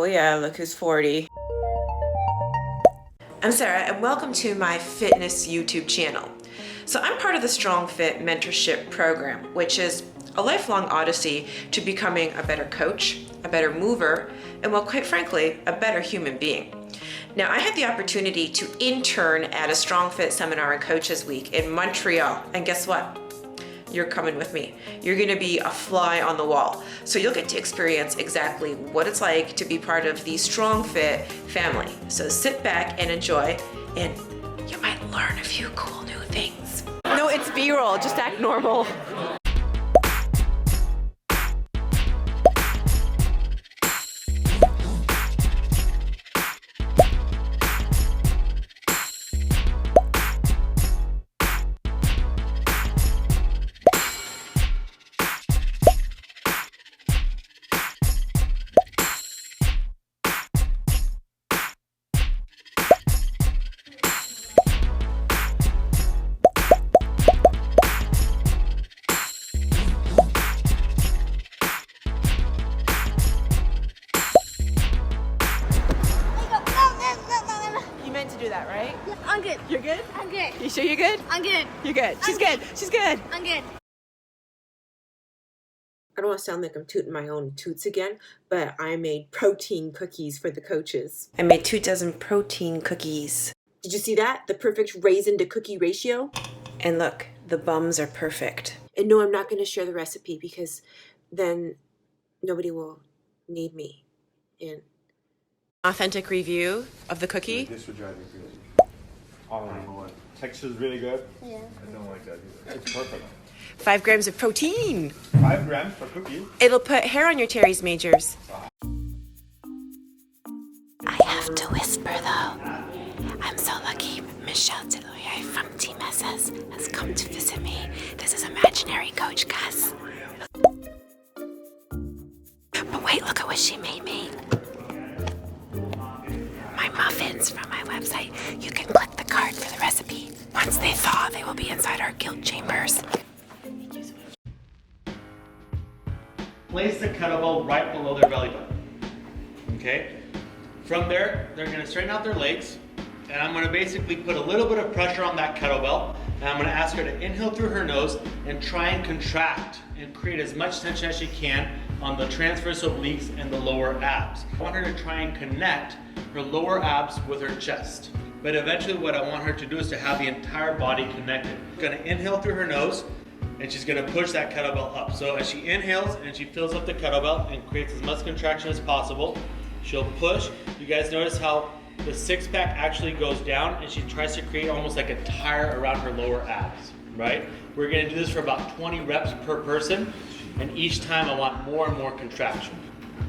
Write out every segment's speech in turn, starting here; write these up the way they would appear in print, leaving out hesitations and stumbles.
yeah, look who's 40. I'm Sarah and welcome to my fitness YouTube channel. So I'm part of the StrongFit mentorship program, which is a lifelong odyssey to becoming a better coach, a better mover, and well, quite frankly, a better human being. Now, I had the opportunity to intern at a StrongFit seminar and coaches week in Montreal, and guess what? You're coming with me. You're gonna be a fly on the wall. So you'll get to experience exactly what it's like to be part of the StrongFit family. So sit back and enjoy, and you might learn a few cool new things. No, it's B-roll, just act normal. To do that, right? Yeah, I'm good. You're good? I'm good. You sure you're good? I'm good. You're good. She's good. She's good. I'm good. I don't want to sound like I'm tooting my own toots again, but I made protein cookies for the coaches. I made 24 protein cookies. Did you see that? The perfect raisin to cookie ratio? And look, the bums are perfect. And no, I'm not going to share the recipe because then nobody will need me. And authentic review of the cookie. This would drive me crazy. Oh my lord. Texture's really good. Yeah. I don't like that either. It's perfect. 5 grams of protein. 5 grams per cookie. It'll put hair on your Terry's majors. I have to whisper though. I'm so lucky Michelle Deloyer from Team SS has come to visit me. This is imaginary Coach Gus. But wait, look at what she made me. My muffins from my website. You can click the card for the recipe. Once they thaw, they will be inside our guilt chambers. Place the kettlebell right below their belly button. Okay? From there, they're going to straighten out their legs, and I'm going to basically put a little bit of pressure on that kettlebell, and I'm going to ask her to inhale through her nose and try and contract and create as much tension as she can on the transverse obliques and the lower abs. I want her to try and connect her lower abs with her chest. But eventually what I want her to do is to have the entire body connected. She's going to inhale through her nose, and she's going to push that kettlebell up. So as she inhales and she fills up the kettlebell and creates as much contraction as possible, she'll push. You guys notice how the six-pack actually goes down, and she tries to create almost like a tire around her lower abs, right? We're going to do this for about 20 reps per person, and each time I want more and more contraction,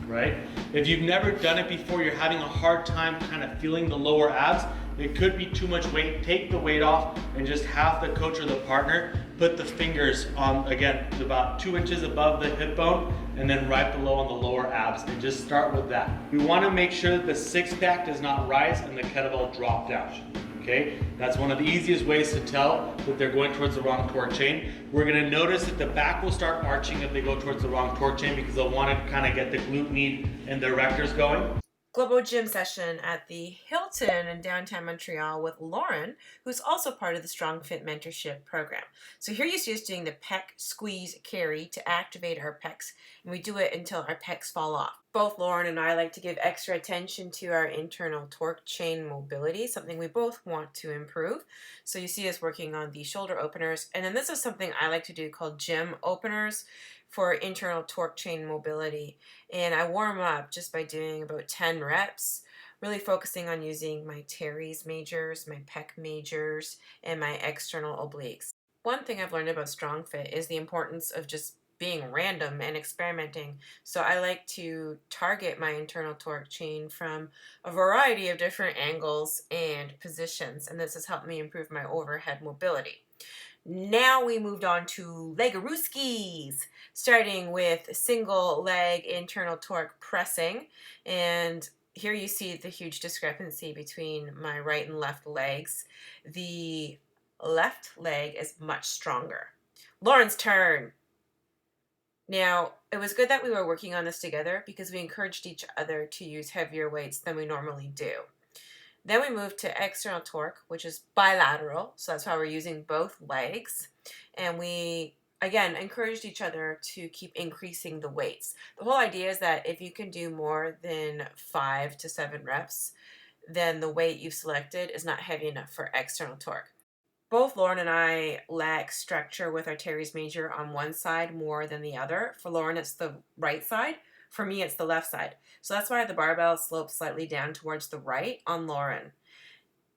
right? If you've never done it before, you're having a hard time kind of feeling the lower abs, it could be too much weight. Take the weight off and just have the coach or the partner put the fingers on, again, about 2 inches above the hip bone and then right below on the lower abs, and just start with that. We want to make sure that the six-pack does not rise and the kettlebell drop down. Okay, that's one of the easiest ways to tell that they're going towards the wrong torque chain. We're going to notice that the back will start arching if they go towards the wrong torque chain because they'll want to kind of get the glute med and the erectors going. Global gym session at the Hilton in downtown Montreal with Lauren, who's also part of the StrongFit mentorship program. So here you see us doing the pec squeeze carry to activate our pecs, and we do it until our pecs fall off. Both Lauren and I like to give extra attention to our internal torque chain mobility, something we both want to improve. So you see us working on the shoulder openers, and then this is something I like to do called gym openers for internal torque chain mobility. And I warm up just by doing about 10 reps, really focusing on using my teres majors, my pec majors, and my external obliques. One thing I've learned about StrongFit is the importance of just being random and experimenting. So I like to target my internal torque chain from a variety of different angles and positions, and this has helped me improve my overhead mobility. Now we moved on to legarooskies, starting with single leg internal torque pressing. And here you see the huge discrepancy between my right and left legs. The left leg is much stronger. Lauren's turn. Now, it was good that we were working on this together because we encouraged each other to use heavier weights than we normally do. Then we moved to external torque, which is bilateral, so that's why we're using both legs. And we, again, encouraged each other to keep increasing the weights. The whole idea is that if you can do more than 5 to 7 reps, then the weight you've selected is not heavy enough for external torque. Both Lauren and I lack structure with our teres major on one side more than the other. For Lauren, it's the right side. For me, it's the left side. So that's why the barbell slopes slightly down towards the right on Lauren.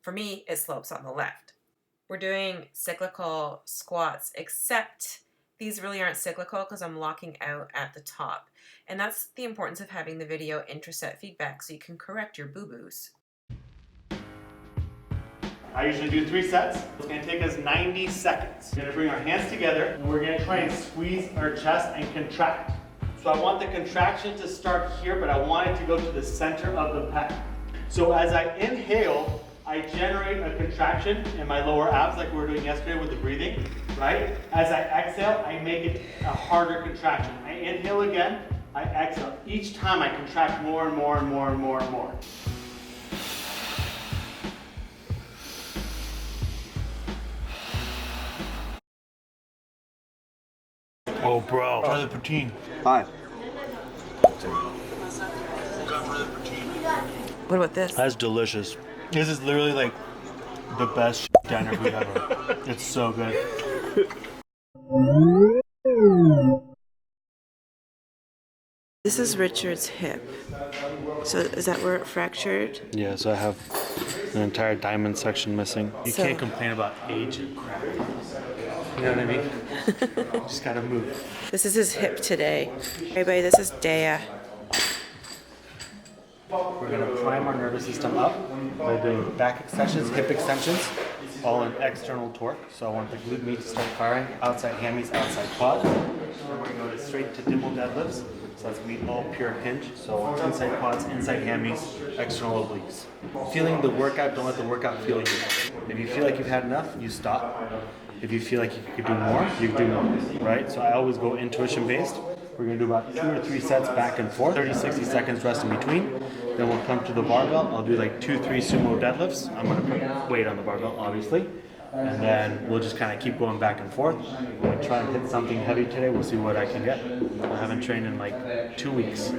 For me, it slopes on the left. We're doing cyclical squats, except these really aren't cyclical because I'm locking out at the top. And that's the importance of having the video intraset feedback so you can correct your boo-boos. I usually do 3 sets. It's gonna take us 90 seconds. We're gonna bring our hands together and we're gonna try and squeeze our chest and contract. So I want the contraction to start here, but I want it to go to the center of the pec. So as I inhale, I generate a contraction in my lower abs like we were doing yesterday with the breathing, right? As I exhale, I make it a harder contraction. I inhale again, I exhale. Each time I contract more and more and more and more and more. Oh, bro. Try the poutine. Hi. What about this? That's delicious. This is literally like the best dinner food ever. It's so good. This is Richard's hip. So is that where it fractured? Yeah, so I have an entire diamond section missing. You So- can't complain about age and crap. You know what I mean? Just gotta move. This is his hip today. Everybody, this is Dea. We're gonna prime our nervous system up by doing back extensions, hip extensions, all in external torque. So I want the glute med to start firing, outside hammies, outside quad. And we're gonna go straight to dimple deadlifts. So that's gonna be all pure hinge. So inside quads, inside hammies, external obliques. Feeling the workout, don't let the workout feel you. If you feel like you've had enough, you stop. If you feel like you could do more, you can do more, right? So I always go intuition based. We're gonna do about 2 or 3 sets back and forth, 30, 60 seconds rest in between. Then we'll come to the barbell. I'll do like 2, 3 sumo deadlifts. I'm gonna put weight on the barbell, obviously. And then we'll just kind of keep going back and forth. I'm gonna try and hit something heavy today. We'll see what I can get. I haven't trained in like 2 weeks.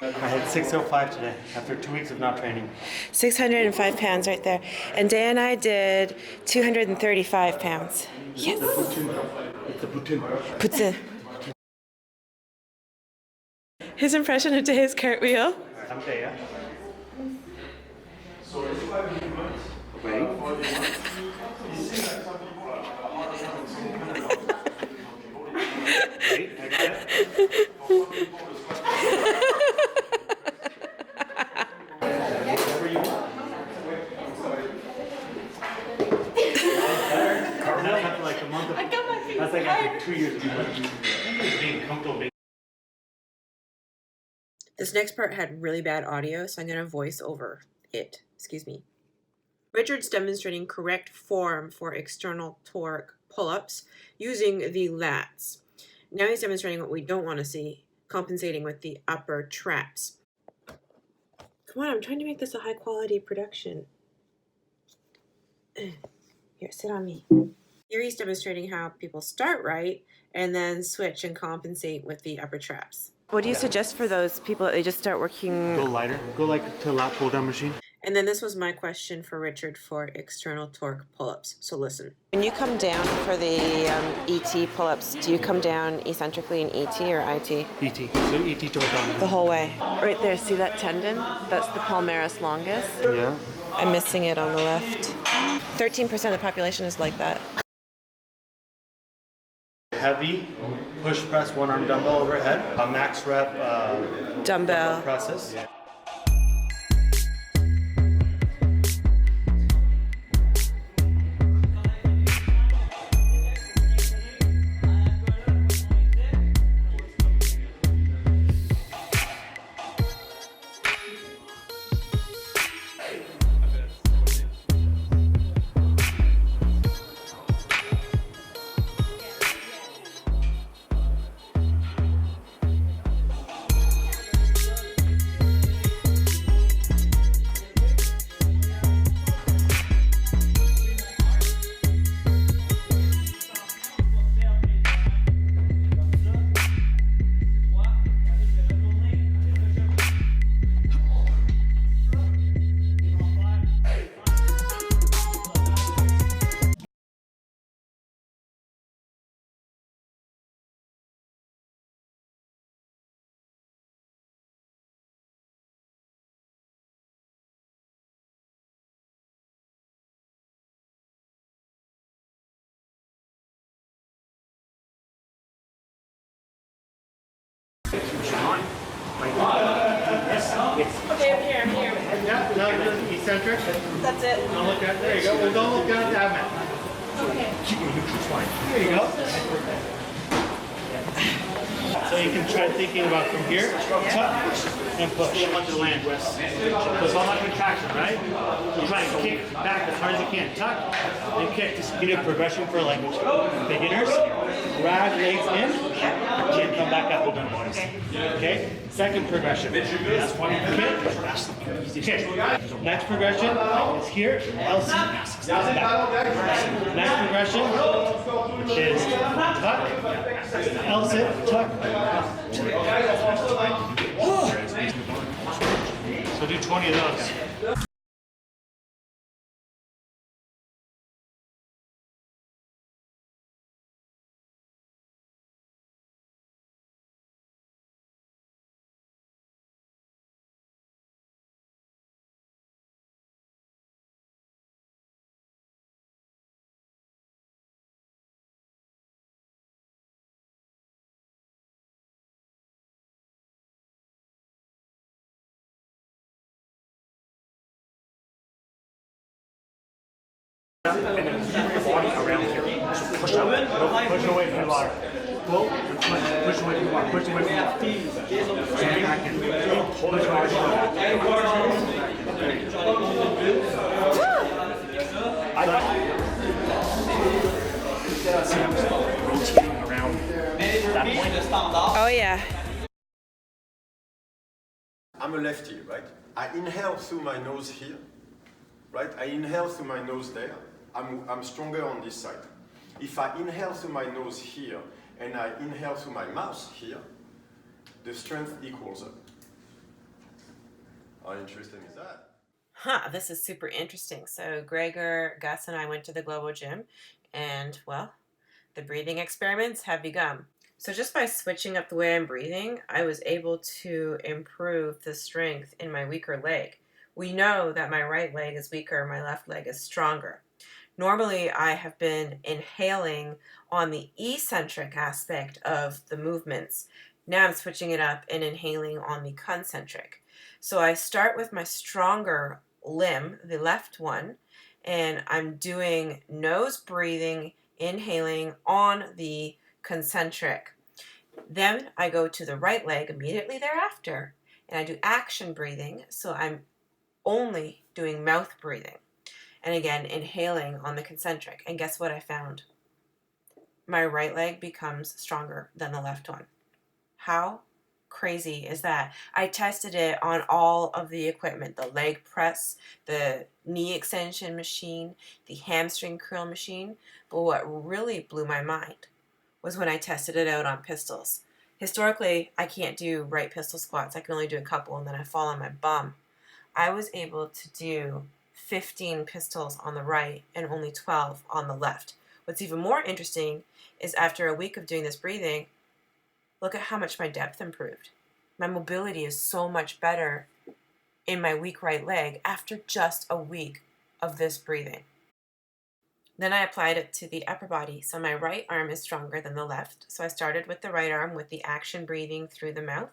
I hit 605 today after 2 weeks of not training. 605 pounds right there. And Dea and I did 235 pounds. Yes. It's a poutine. Putin. His impression of Dea's cartwheel. I'm Dea. Wait, I got it. Whatever you want. That's after like a month of, that's like after 2 years of being comfortable. This next part had really bad audio, so I'm going to voice over it. Excuse me. Richard's demonstrating correct form for external torque pull-ups using the lats. Now he's demonstrating what we don't want to see, compensating with the upper traps. Come on, I'm trying to make this a high quality production. Here, sit on me. Here he's demonstrating how people start right and then switch and compensate with the upper traps. What do you suggest for those people that they just start working? Go lighter. Go like to lat pull down machine. And then this was my question for Richard for external torque pull-ups. So listen. When you come down for the ET pull-ups, do you come down eccentrically in ET or IT? ET. So ET to abdominal. The whole way. Right there, see that tendon? That's the palmaris longus. Yeah. I'm missing it on the left. 13% of the population is like that. Heavy push press, one arm dumbbell overhead. A max rep Dumbbell. presses. Okay, I'm here. Yeah, now you're doing eccentric. That's it. Don't look at, there you go. Well, don't look down at the abdomen. Keep me neutral spine. There you go. So you can try thinking about from here, tuck, and push. You want to land. So it's all about contraction, right? You try and kick back as hard as you can. Tuck and kick. Just get a progression for like beginners. Grab legs in, and come back up. Hold on once. Okay? Second progression. That's one kick. Next progression is here. LC. Next progression is tuck, L-sit, tuck. So do 20 of those. And then keep your body around here. So push up. Push away from the water. Pull and push away from the water. Push away from the water. Stand back and pull it away from the water. See, I'm just rotating around that point. Oh, yeah. I'm a lefty, right? I inhale through my nose here, right? I inhale through my nose there. I'm stronger on this side. If I inhale through my nose here and I inhale through my mouth here, the strength equals up. How interesting is that? This is super interesting. So Gregor, Gus, and I went to the Global Gym, and, well, the breathing experiments have begun. So just by switching up the way I'm breathing, I was able to improve the strength in my weaker leg. We know that my right leg is weaker, my left leg is stronger. Normally, I have been inhaling on the eccentric aspect of the movements. Now I'm switching it up and inhaling on the concentric. So I start with my stronger limb, the left one, and I'm doing nose breathing, inhaling on the concentric. Then I go to the right leg immediately thereafter, and I do action breathing, so I'm only doing mouth breathing. And again, inhaling on the concentric. And guess what I found? My right leg becomes stronger than the left one. How? crazy is that I tested it on all of the equipment, the leg press, the knee extension machine, the hamstring curl machine. But what really blew my mind was when I tested it out on pistols. Historically, I can't do right pistol squats. I can only do a couple and then I fall on my bum. I was able to do 15 pistols on the right and only 12 on the left. What's even more interesting is after a week of doing this breathing, look at how much my depth improved. My mobility is so much better in my weak right leg after just a week of this breathing. Then I applied it to the upper body. So my right arm is stronger than the left. So I started with the right arm with the action breathing through the mouth.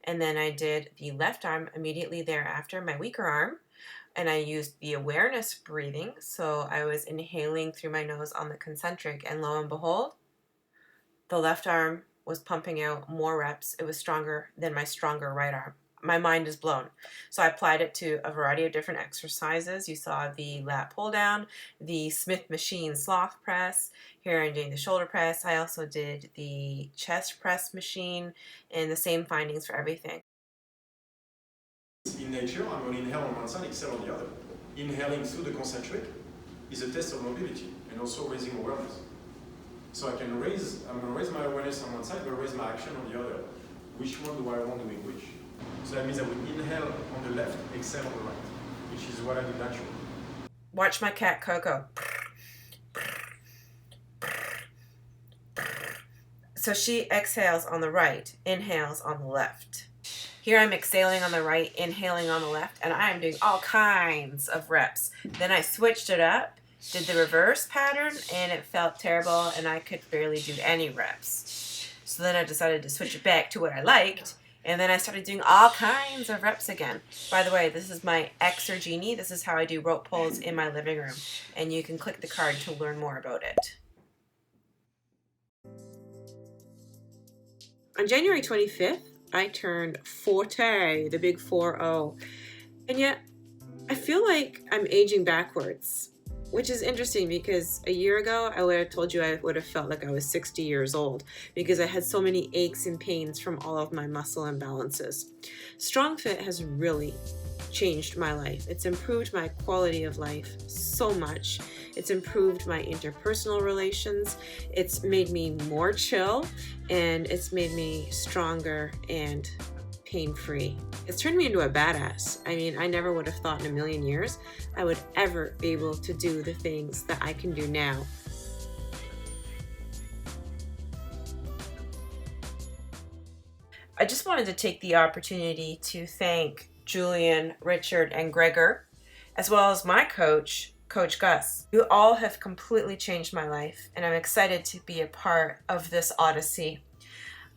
And then I did the left arm immediately thereafter, my weaker arm. And I used the awareness breathing. So I was inhaling through my nose on the concentric. And lo and behold, the left arm was pumping out more reps. It was stronger than my stronger right arm. My mind is blown. So I applied it to a variety of different exercises. You saw the lat pull down, the Smith machine sloth press. Here I'm doing the shoulder press. I also did the chest press machine, and the same findings for everything. In nature, I'm going to inhale on one side, exhale on the other. Inhaling through the concentric is a test of mobility and also raising awareness. So I'm going to raise my awareness on one side, but raise my action on the other. Which one do I want doing which? So that means I would inhale on the left, exhale on the right, which is what I do naturally. Watch my cat Coco. So she exhales on the right, inhales on the left. Here I'm exhaling on the right, inhaling on the left, and I am doing all kinds of reps. Then I switched it up, did the reverse pattern, and it felt terrible, and I could barely do any reps. So then I decided to switch it back to what I liked, and then I started doing all kinds of reps again. By the way, this is my Exergenie. This is how I do rope pulls in my living room, and you can click the card to learn more about it. On January 25th, I turned 40, the big 4-0, and yet I feel like I'm aging backwards, which is interesting because a year ago I would have told you I would have felt like I was 60 years old because I had so many aches and pains from all of my muscle imbalances. StrongFit has really changed my life. It's improved my quality of life so much. It's improved my interpersonal relations. It's made me more chill, and it's made me stronger and pain-free. It's turned me into a badass. I mean, I never would have thought in a million years I would ever be able to do the things that I can do now. I just wanted to take the opportunity to thank Julian, Richard, and Gregor, as well as my coach, Coach Gus. You all have completely changed my life, and I'm excited to be a part of this odyssey.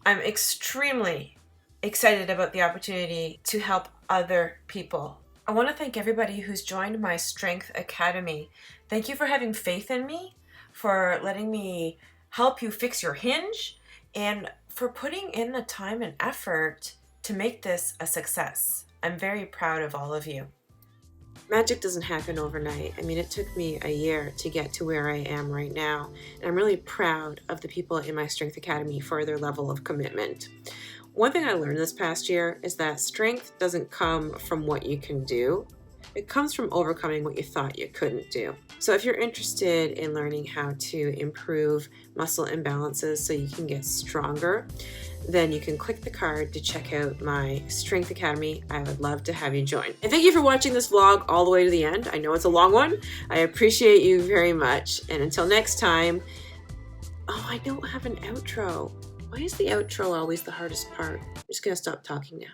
I'm extremely excited about the opportunity to help other people. I want to thank everybody who's joined my Strength Academy. Thank you for having faith in me, for letting me help you fix your hinge, and for putting in the time and effort to make this a success. I'm very proud of all of you. Magic doesn't happen overnight. I mean, it took me a year to get to where I am right now, and I'm really proud of the people in my Strength Academy for their level of commitment. One thing I learned this past year is that strength doesn't come from what you can do. It comes from overcoming what you thought you couldn't do. So if you're interested in learning how to improve muscle imbalances so you can get stronger, then you can click the card to check out my Strength Academy. I would love to have you join. And thank you for watching this vlog all the way to the end. I know it's a long one. I appreciate you very much. And until next time, oh, I don't have an outro. Why is the outro always the hardest part? I'm just gonna stop talking now.